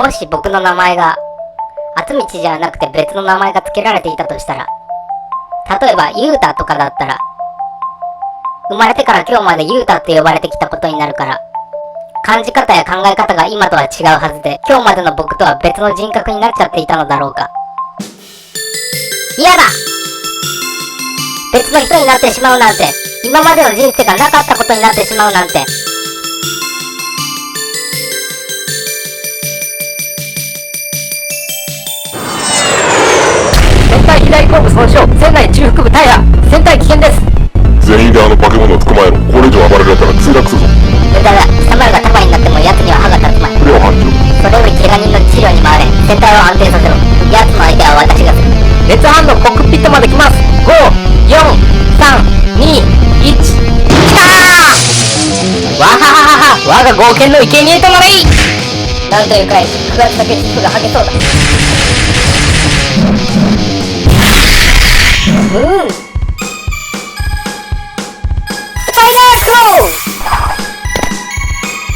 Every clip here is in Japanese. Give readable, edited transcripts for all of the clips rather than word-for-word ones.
もし僕の名前が、厚道じゃなくて別の名前が付けられていたとしたら、例えば、ユータとかだったら、生まれてから今日までユータって呼ばれてきたことになるから、感じ方や考え方が今とは違うはずで、今日までの僕とは別の人格になっちゃっていたのだろうか。嫌だ！別の人になってしまうなんて、今までの人生がなかったことになってしまうなんて。船体左後部損傷、船内中腹部大破、船体危険です。全員であの化け物を捕まえろ。これ以上暴れられたら墜落するぞ。無駄だ。貴様らが束になっても奴には歯が立つまい。不良班長。それより怪我人の治療に回れ。船体を安定させろ。奴の相手は私がする。熱反応コックピットまで来ます。5、4、3、2、1、来たー！わはははは、我が冒険の生贄となれい。なんというかい、9月だけ皮膚が剥げそうだ。スパイダークロー！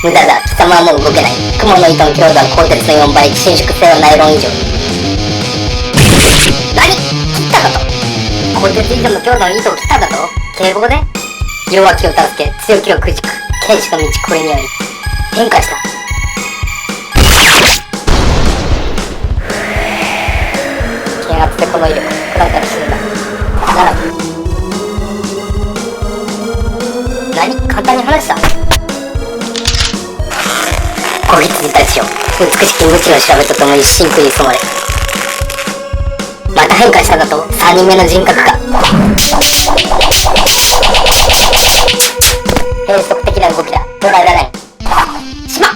無駄だ。貴様はもう動けない。雲の糸の強度は鋼鉄の4倍、伸縮性はナイロン以上。何？切っただと？鋼鉄以上の強度の糸を切っただと？警棒で？弱きを助け、強きをくじく。剣士の道、これにより変化した。剣圧でこの威力、食らったら死ぬんだ。ならば何？簡単に話した？小羊たちよ、美しき無知の調べとともに真空に染まれ。また変化しただと？3人目の人格か。変則的な動きだ。捉えられない。しまっ！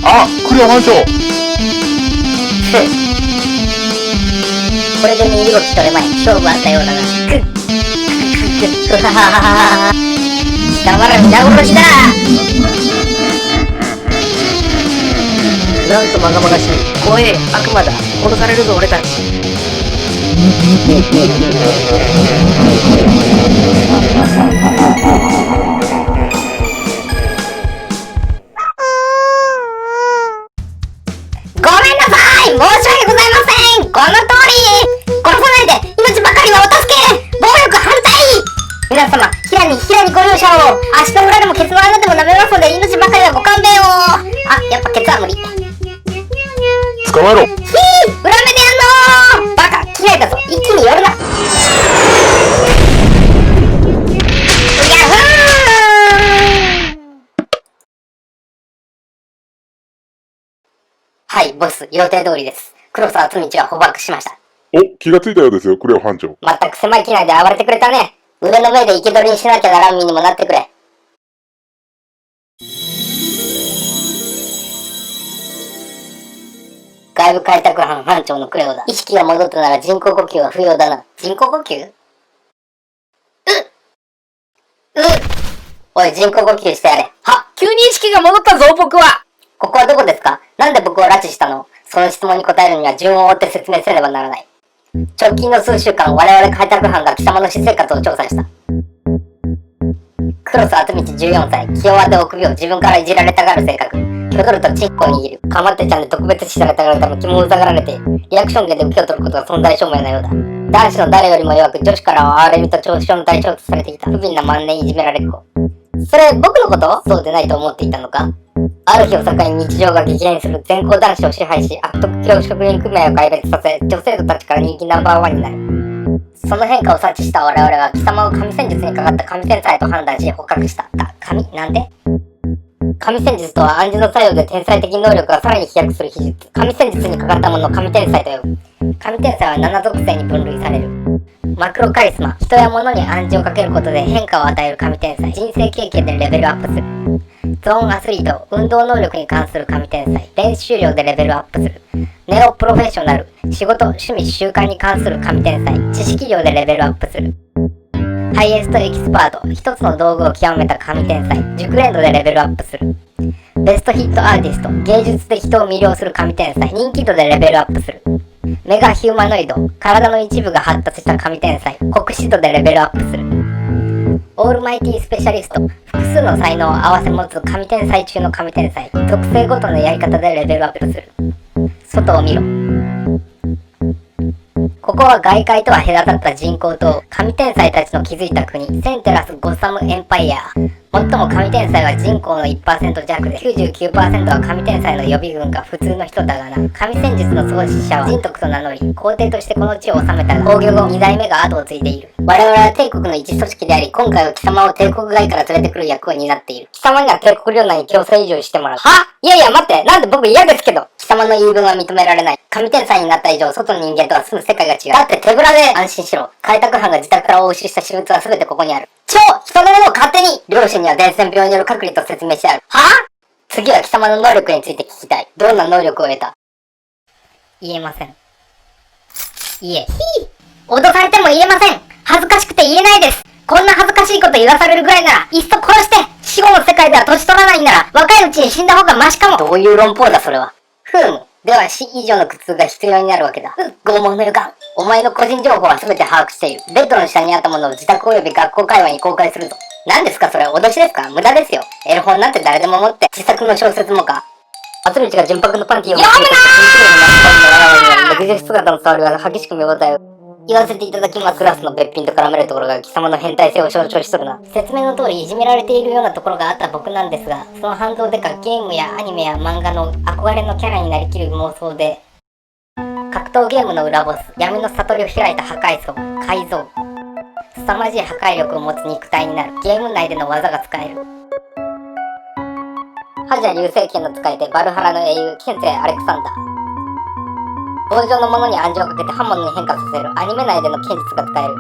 あ、クレア班長。これで身動き取れまい。勝負あったようだな。ふははははは。貴様ら皆殺しだ。なんとまがまがしい。怖え、悪魔だ。殺されるぞ俺たち。ごめんなさい！申し訳ございません！この通り！殺さないで！命ばかりはお助け！暴力反対！皆様、平にご容赦を！足の裏でもケツの穴でも舐めますので、命ばかりはご勘弁を！あ、やっぱケツは無理。捕まえろ。裏目でやんのー！バカ、嫌いだぞ！一気に寄るな！ヤッホー！はい、ボス、予定通りです。黒沢敦道は捕獲しました。お、気がついたようですよ、クレア班長。まったく狭い機内で暴れてくれたね。腕の上で生け捕りにしなきゃならん身にもなってくれ。外部開拓班班長のクレオだ。意識が戻ったなら人工呼吸は不要だな。人工呼吸？おい、人工呼吸してやれ。は、急に意識が戻ったぞ僕は。ここはどこですか？なんで僕を拉致したの？その質問に答えるには順を追って説明せねばならない。直近の数週間、我々開拓班が貴様の私生活を調査した。黒沢敦道14歳、気弱で臆病、自分からいじられたがる性格。キョドルとチンコを握る。かまってちゃんで特別視されたがるため気もうざがられている。リアクション芸で受けを取ることが存在証明のようだ。男子の誰よりも弱く、女子からは哀れみと嘲笑の対象とされてきた。不憫な万年いじめられっ子。それ、僕のこと？そうでないと思っていたのか？ある日を境に日常が激変する。全校男子を支配し、悪徳教職員組合を壊滅させ、女生徒たちから人気ナンバーワンになる。その変化を察知した我々は貴様を神戦術にかかった神天才と判断し捕獲した。神？なんで？神戦術とは暗示の作用で天才的能力がさらに飛躍する秘術。神戦術にかかったものを神天才と呼ぶ。神天才は7属性に分類される。マクロカリスマ、人や物に暗示をかけることで変化を与える神天才。人生経験でレベルアップする。ゾーンアスリート、運動能力に関する神天才。練習量でレベルアップする。ネオプロフェッショナル、仕事、趣味、習慣に関する神天才。知識量でレベルアップする。ハイエストエキスパート、一つの道具を極めた神天才。熟練度でレベルアップする。ベストヒットアーティスト、芸術で人を魅了する神天才。人気度でレベルアップする。メガヒューマノイド、体の一部が発達した神天才。酷使度でレベルアップする。オールマイティスペシャリスト。複数の才能を合わせ持つ神天才中の神天才。特性ごとのやり方でレベルアップする。外を見ろ。ここは外界とは隔たった人口と神天才たちの築いた国、センテラス・ゴッサム・エンパイア。最も神天才は人口の 1% 弱で 99% は神天才の予備軍が普通の人だがな。神戦術の創始者は人徳と名乗り、皇帝としてこの地を治めたが、崩御後2代目が後を継いでいる。我々は帝国の一組織であり、今回は貴様を帝国外から連れてくる役を担っている。貴様には帝国領内に強制移住してもらう。はいやいや待って、なんで僕嫌ですけど。貴様の言い分は認められない。神天才になった以上、外の人間とは住む世界が違う。だって手ぶらで安心しろ。開拓班が自宅から押収した私物は全てここにある。人のものを勝手に両親には伝染病による隔離と説明してある。次は貴様の能力について聞きたい。どんな能力を得た？言えません。脅されても言えません。恥ずかしくて言えないです。こんな恥ずかしいこと言わされるぐらいなら、いっそ殺して。死後の世界では年取らないんなら、若いうちに死んだ方がマシかも。どういう論法だそれは。では死以上の苦痛が必要になるわけだ。拷問の予感。お前の個人情報は全て把握している。ベッドの下にあったものを自宅及び学校会話に公開するぞ。何ですかそれ、脅しですか？無駄ですよ。エロ本なんて誰でも持って、自作の小説もか。厚道が純白のパンティーを読むなー！目次姿の触りは激しく見応えを。言わせていただきます。クラスの別品と絡めるところが貴様の変態性を象徴しとるな。説明の通りいじめられているようなところがあった僕なんですが、その反動でかゲームやアニメや漫画の憧れのキャラになりきる妄想で、格闘ゲームの裏ボス、闇の悟りを開いた破壊層、改造。凄まじい破壊力を持つ肉体になる。ゲーム内での技が使える。覇者流星剣の使い手、バルハラの英雄、剣聖アレクサンダー。棒状のものに暗示をかけて刃物に変化させる。アニメ内での剣術が使える。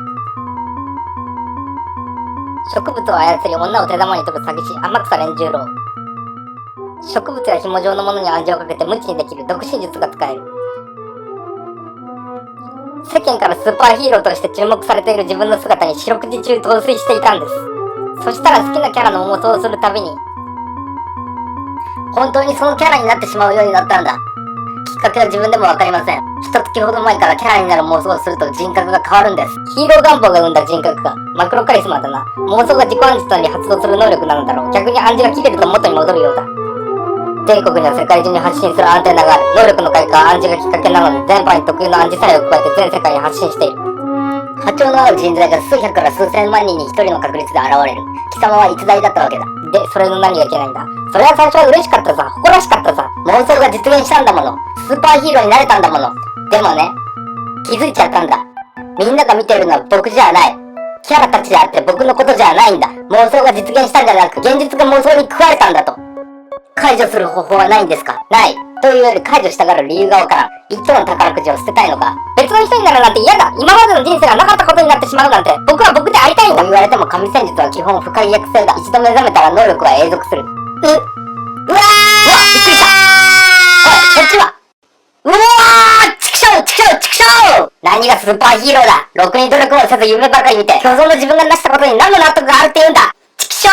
植物を操り女を手玉に取る詐欺師、天草連十郎。植物や紐状のものに暗示をかけて無知にできる。独身術が使える。世間からスーパーヒーローとして注目されている自分の姿に四六時中陶酔していたんです。そしたら好きなキャラの妄想をするたびに、本当にそのキャラになってしまうようになったんだ。きっかけは自分でもわかりません。一月ほど前からキャラになる妄想をすると人格が変わるんです。ヒーロー願望が生んだ人格がマクロカリスマだな。妄想が自己暗示となり発動する能力なのだろう。逆に暗示が切れると元に戻るようだ。帝国には世界中に発信するアンテナがある。能力の開花は暗示がきっかけなので、全般に特有の暗示作用を加えて全世界に発信している。波長の合う人材が数百から数千万人に一人の確率で現れる。貴様は逸材だったわけだ。で、それの何がいけないんだ？それは最初は嬉しかったさ、誇らしかったさ。妄想が実現したんだもの。スーパーヒーローになれたんだもの。でもね、気づいちゃったんだ。みんなが見てるのは僕じゃない。キャラたちであって僕のことじゃないんだ。妄想が実現したんじゃなく、現実が妄想に食われたんだと。解除する方法はないんですか？ない。というより解除したがる理由がわからん。一等の宝くじを捨てたいのか？別の人になるなんて嫌だ。今までの人生がなかったことになってしまうなんて。僕は僕でありたいんだ。と言われても神戦術は基本不解約性だ。一度目覚めたら能力は永続する。うわー！びっくりした。おい、こっちは。うわー！チクショー！何がスーパーヒーローだ。ろくに努力もせず夢ばかり見て、虚像の自分が成したことに何の納得があるって言うんだ。チクショー！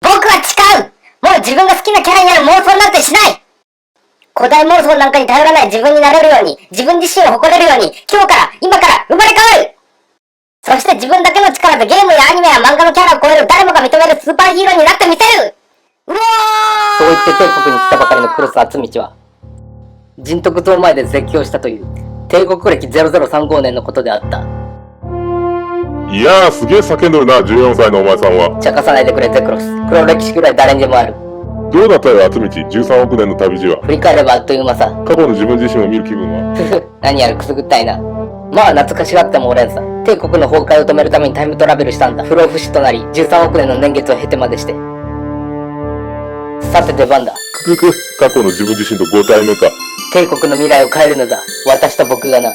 僕は誓う！もう自分が好きなキャラになる妄想なんてしない！古代妄想なんかに頼らない自分になれるように、自分自身を誇れるように、今から生まれ変わる！そして自分だけの力でゲームやアニメや漫画のキャラを超える誰もが認めるスーパーヒーローになってみせる！うわー！そう言って帝国に来たばかりのクロス厚道は、人徳像前で絶叫したという、帝国歴0035年のことであった。いやー、すげえ叫んどるな、14歳のお前さんは。茶化さないでくれゼクロス。黒歴史くらい誰にでもある。どうだったよ、厚道。13億年の旅路は。振り返ればあっという間さ。過去の自分自身を見る気分は。ふふ、何やらくすぐったいな。まあ懐かしがってもおれんさ。帝国の崩壊を止めるためにタイムトラベルしたんだ。不老不死となり、13億年の年月を経てまでして。さて出番だ。過去の自分自身とご対面か。帝国の未来を変えるのだ。私と僕がな。